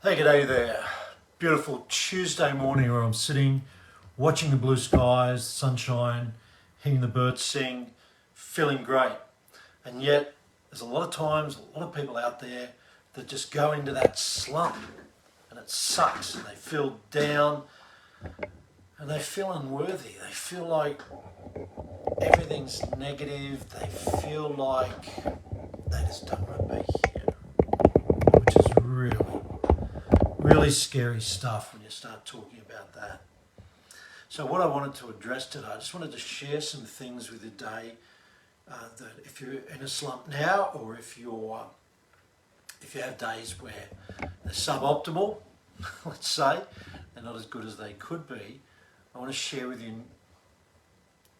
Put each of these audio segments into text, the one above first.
Hey, g'day there. Beautiful Tuesday morning where I'm sitting, watching the blue skies, sunshine, hearing the birds sing, feeling great. And yet, there's a lot of times, a lot of people out there that just go into that slump and it sucks and they feel down and they feel unworthy. They feel like everything's negative. They feel like they just don't want to be here, which is really scary stuff when you start talking about that. So what I wanted to address today, I just wanted to share some things with you today that if you're in a slump now, or if you have days where they're suboptimal, let's say, they're not as good as they could be, I want to share with you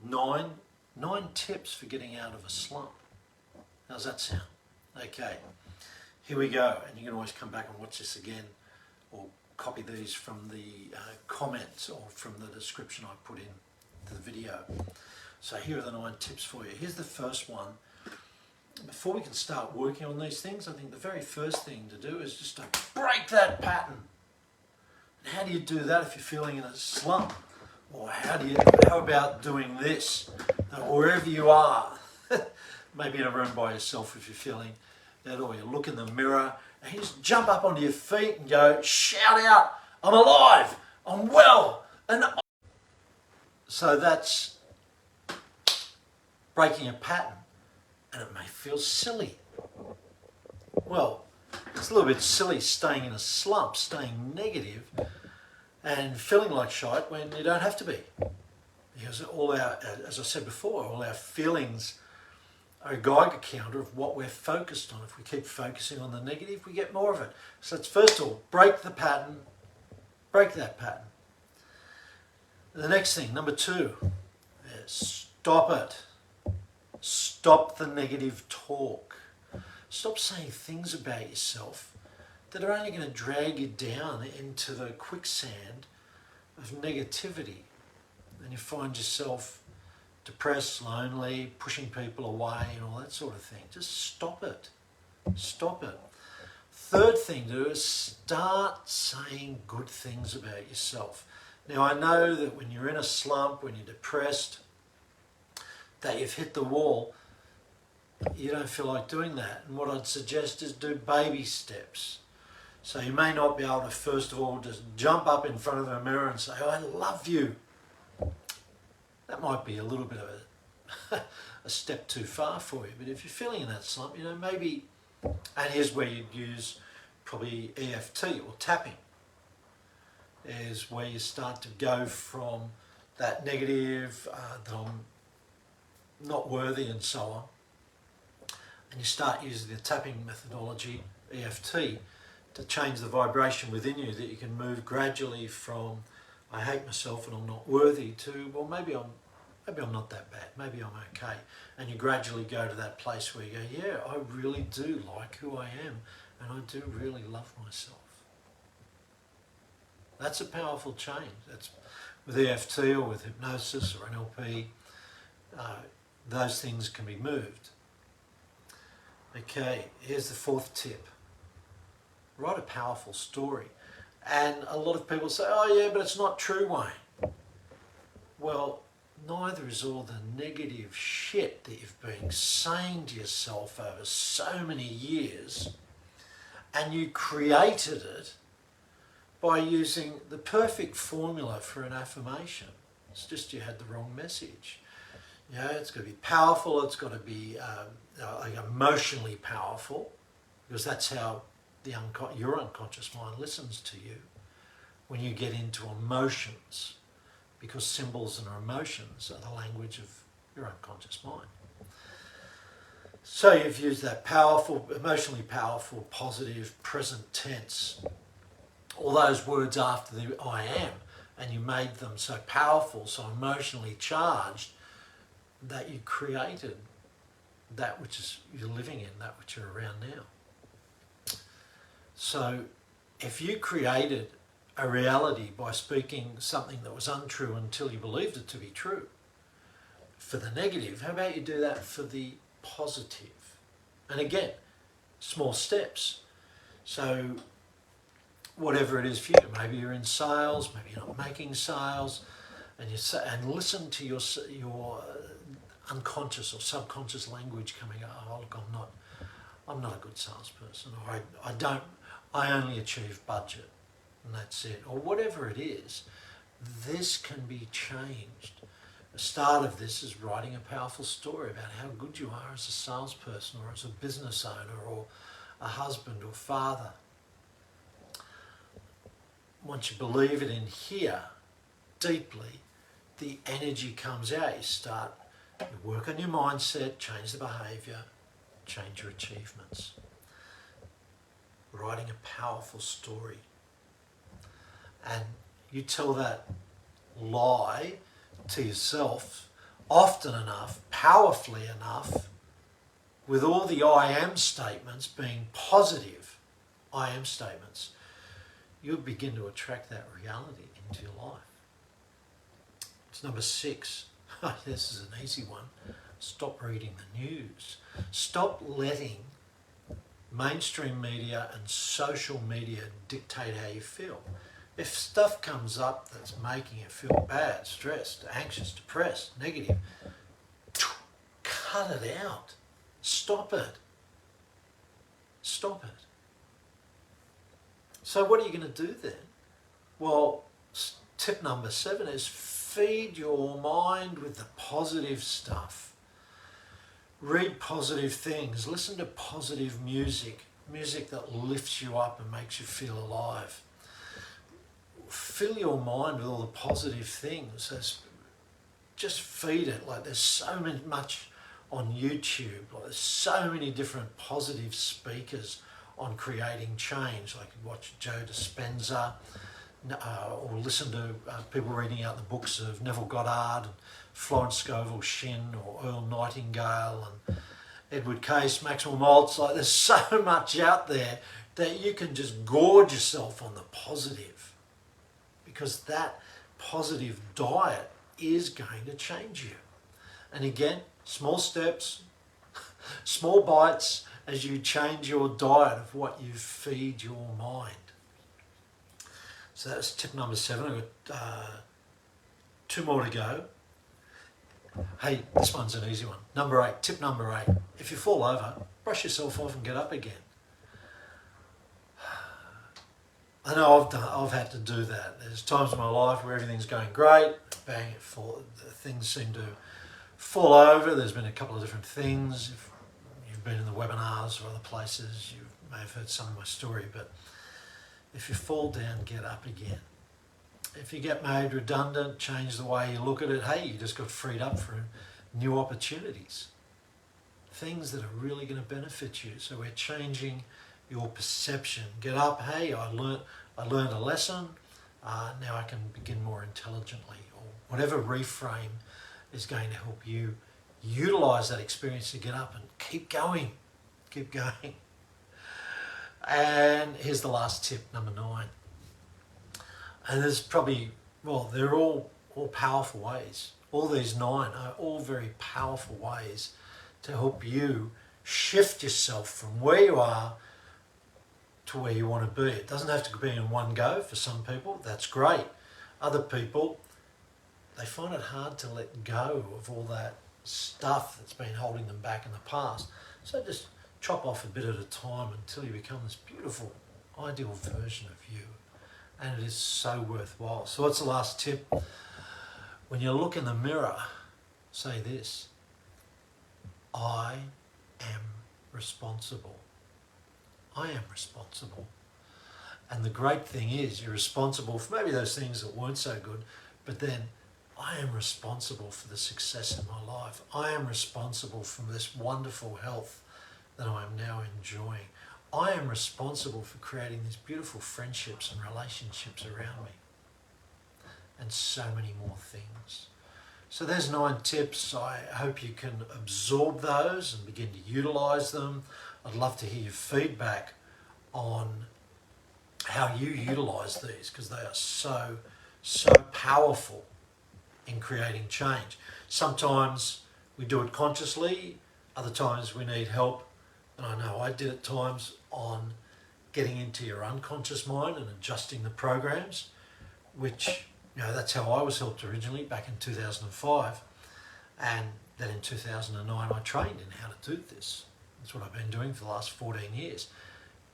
nine tips for getting out of a slump. How's that sound? Okay, here we go, and you can always come back and watch this again, or copy these from the comments or from the description I put in to the video. So here are the 9 tips for you. Here's the first one. Before we can start working on these things, I think the very first thing to do is just to break that pattern. And how do you do that if you're feeling in a slump? Or how about doing this? Wherever you are, maybe in a room by yourself if you're feeling that, or you look in the mirror and you just jump up onto your feet and go, shout out, I'm alive, I'm well. And so that's breaking a pattern, and it may feel silly. Well, it's a little bit silly staying in a slump, staying negative and feeling like shite when you don't have to be. Because as I said before, all our feelings are a Geiger counter of what we're focused on. If we keep focusing on the negative, we get more of it. So it's first of all, break the pattern, break that pattern. The next thing, number 2, is stop it. Stop the negative talk. Stop saying things about yourself that are only going to drag you down into the quicksand of negativity. And you find yourself depressed, lonely, pushing people away and all that sort of thing. Just stop it. Stop it. Third thing to do is start saying good things about yourself. Now I know that when you're in a slump, when you're depressed, that you've hit the wall, you don't feel like doing that. And what I'd suggest is do baby steps. So you may not be able to first of all just jump up in front of the mirror and say, I love you. That might be a little bit of a step too far for you. But if you're feeling in that slump, maybe, and here's where you'd use probably EFT or tapping, is where you start to go from that negative, that I'm not worthy and so on, and you start using the tapping methodology, EFT, to change the vibration within you, that you can move gradually from I hate myself and I'm not worthy to, well, maybe I'm not that bad, maybe I'm okay. And you gradually go to that place where you go, yeah, I really do like who I am and I do really love myself. That's a powerful change. That's with EFT or with hypnosis or NLP, those things can be moved. Okay, here's the 4th tip. Write a powerful story. And a lot of people say, oh yeah, but it's not true, Wayne. Well, neither is all the negative shit that you've been saying to yourself over so many years, and you created it by using the perfect formula for an affirmation. It's just you had the wrong message. It's got to be powerful, it's got to be like emotionally powerful, because that's how your unconscious mind listens to you when you get into emotions, because symbols and emotions are the language of your unconscious mind. So you've used that powerful, emotionally powerful, positive, present tense, all those words after the I am, and you made them so powerful, so emotionally charged, that you created that which is you're living in, that which you're around now. So if you created a reality by speaking something that was untrue until you believed it to be true, for the negative, how about you do that for the positive? And again, small steps. So whatever it is for you. Maybe you're in sales, maybe you're not making sales, and listen to your unconscious or subconscious language coming up. Oh, look, I'm not a good salesperson, or I only achieve budget, and that's it, or whatever it is. This can be changed. The start of this is writing a powerful story about how good you are as a salesperson, or as a business owner, or a husband or father. Once you believe it in here deeply, the energy comes out. You work on your mindset, change the behaviour, change your achievements. Writing a powerful story. And you tell that lie to yourself often enough, powerfully enough, with all the I am statements being positive I am statements, you'll begin to attract that reality into your life. It's number 6. This is an easy one. Stop reading the news. Stop letting mainstream media and social media dictate how you feel. If stuff comes up that's making you feel bad, stressed, anxious, depressed, negative, cut it out. Stop it. Stop it. So what are you going to do then? Well, tip number 7 is feed your mind with the positive stuff. Read positive things. Listen to positive music. Music that lifts you up and makes you feel alive. Fill your mind with all the positive things. Just feed it. Like there's so much on YouTube. Like there's so many different positive speakers on creating change. Like you watch Joe Dispenza, or listen to people reading out the books of Neville Goddard and Florence Scovel Shinn, or Earl Nightingale and Edward Case, Maxwell Maltz. Like there's so much out there that you can just gorge yourself on the positive, because that positive diet is going to change you. And again, small steps, small bites as you change your diet of what you feed your mind. So that's tip number 7. I've got 2 more to go. Hey, this one's an easy one. Number 8, tip number 8. If you fall over, brush yourself off and get up again. I know I've had to do that. There's times in my life where everything's going great, bang, things seem to fall over. There's been a couple of different things. If you've been in the webinars or other places, you may have heard some of my story, but if you fall down, get up again. If you get made redundant, change the way you look at it. Hey, you just got freed up for new opportunities. Things that are really going to benefit you. So we're changing your perception. Get up, hey, I learned a lesson. Now I can begin more intelligently. Or whatever reframe is going to help you utilize that experience to get up and keep going. Keep going. And here's the last tip, number 9. And there's probably, they're all powerful ways. All these 9 are all very powerful ways to help you shift yourself from where you are to where you want to be. It doesn't have to be in one go. For some people, that's great. Other people, they find it hard to let go of all that stuff that's been holding them back in the past. So just chop off a bit at a time until you become this beautiful, ideal version of you. And it is so worthwhile. So what's the last tip? When you look in the mirror, say this: I am responsible. I am responsible. And the great thing is you're responsible for maybe those things that weren't so good, but then I am responsible for the success in my life. I am responsible for this wonderful health that I am now enjoying. I am responsible for creating these beautiful friendships and relationships around me. And so many more things. So there's 9 tips. I hope you can absorb those and begin to utilize them. I'd love to hear your feedback on how you utilize these, because they are so powerful in creating change. Sometimes we do it consciously, other times we need help. And I know I did at times on getting into your unconscious mind and adjusting the programs, which, that's how I was helped originally back in 2005. And then in 2009 I trained in how to do this. That's what I've been doing for the last 14 years,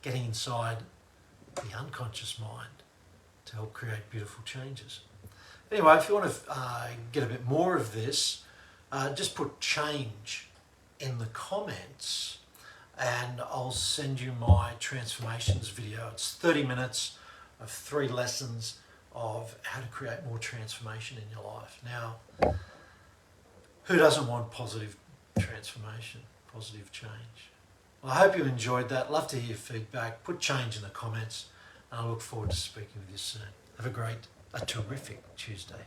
getting inside the unconscious mind to help create beautiful changes. Anyway, if you want to get a bit more of this, just put change in the comments and I'll send you my transformations video. It's 30 minutes of 3 lessons of how to create more transformation in your life. Now, who doesn't want positive transformation, positive change? Well, I hope you enjoyed that. Love to hear your feedback. Put change in the comments and I look forward to speaking with you soon. Have a terrific Tuesday.